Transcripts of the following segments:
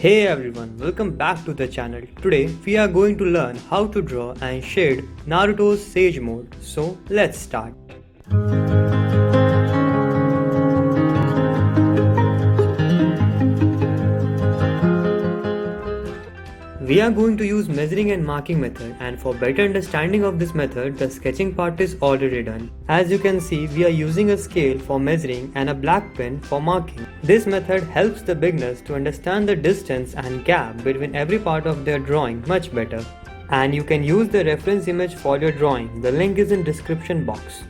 Hey everyone, welcome back to the channel. Today we are going to learn how to draw and shade Naruto's Sage Mode. So let's start. We are going to use measuring and marking method, and for better understanding of this method, the sketching part is already done. As you can see, we are using a scale for measuring and a black pen for marking. This method helps the beginners to understand the distance and gap between every part of their drawing much better. And you can use the reference image for your drawing. The link is in description box.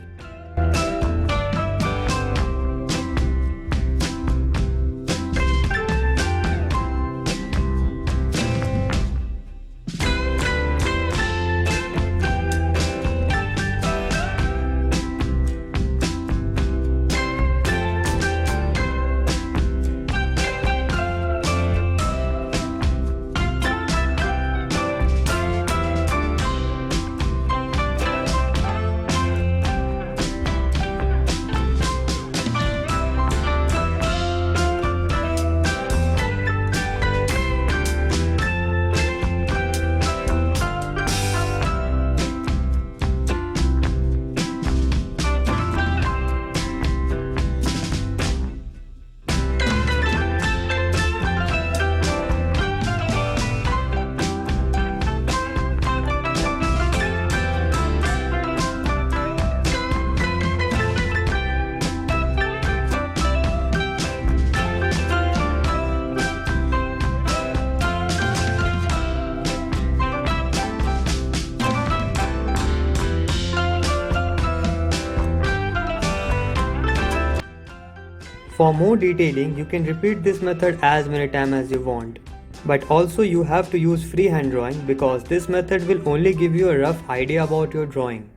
For more detailing, you can repeat this method as many times as you want. But also you have to use freehand drawing because this method will only give you a rough idea about your drawing.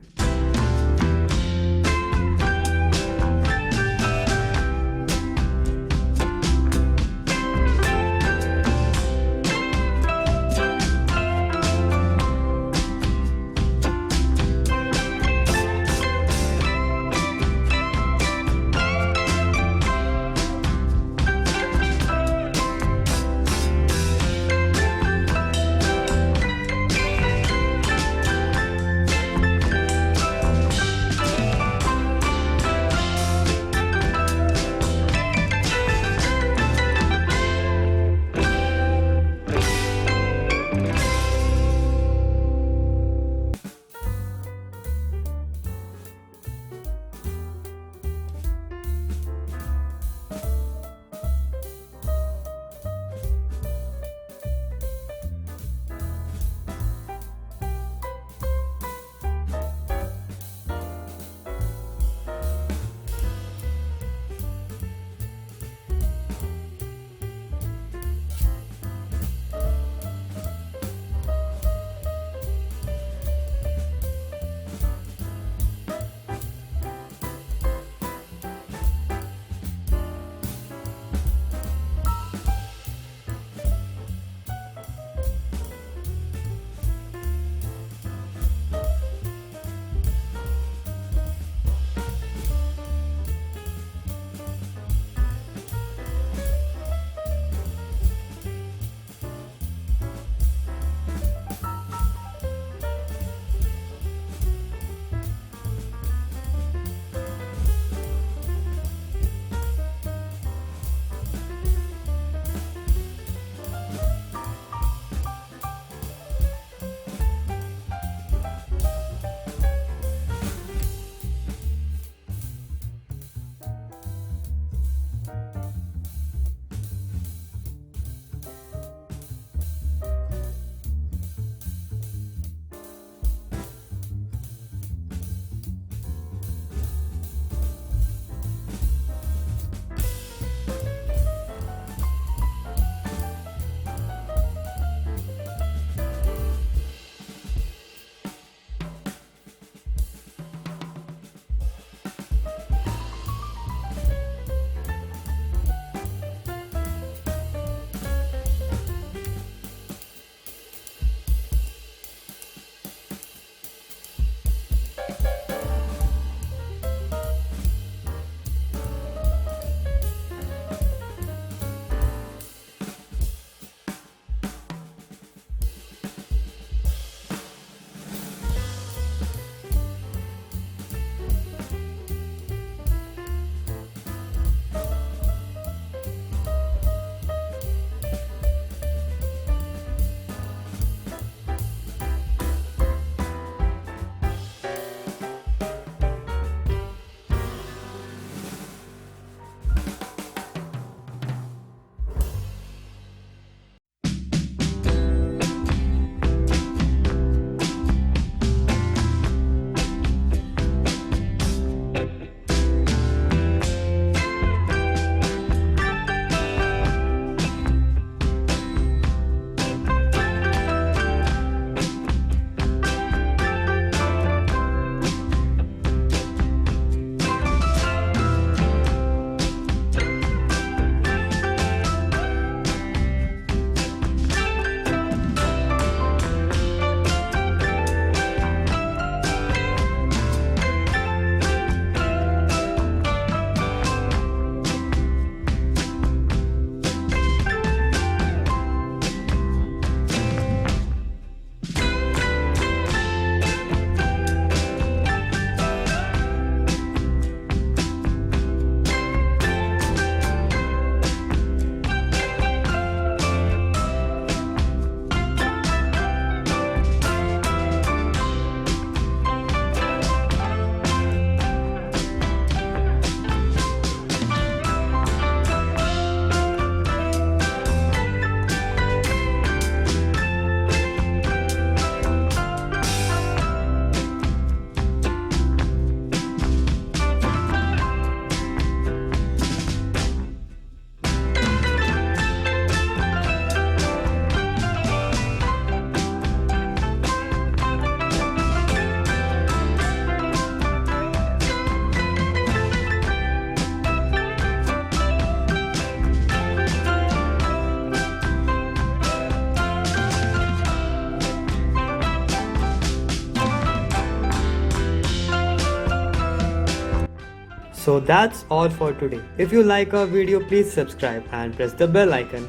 So that's all for today. If you like our video, please subscribe and press the bell icon.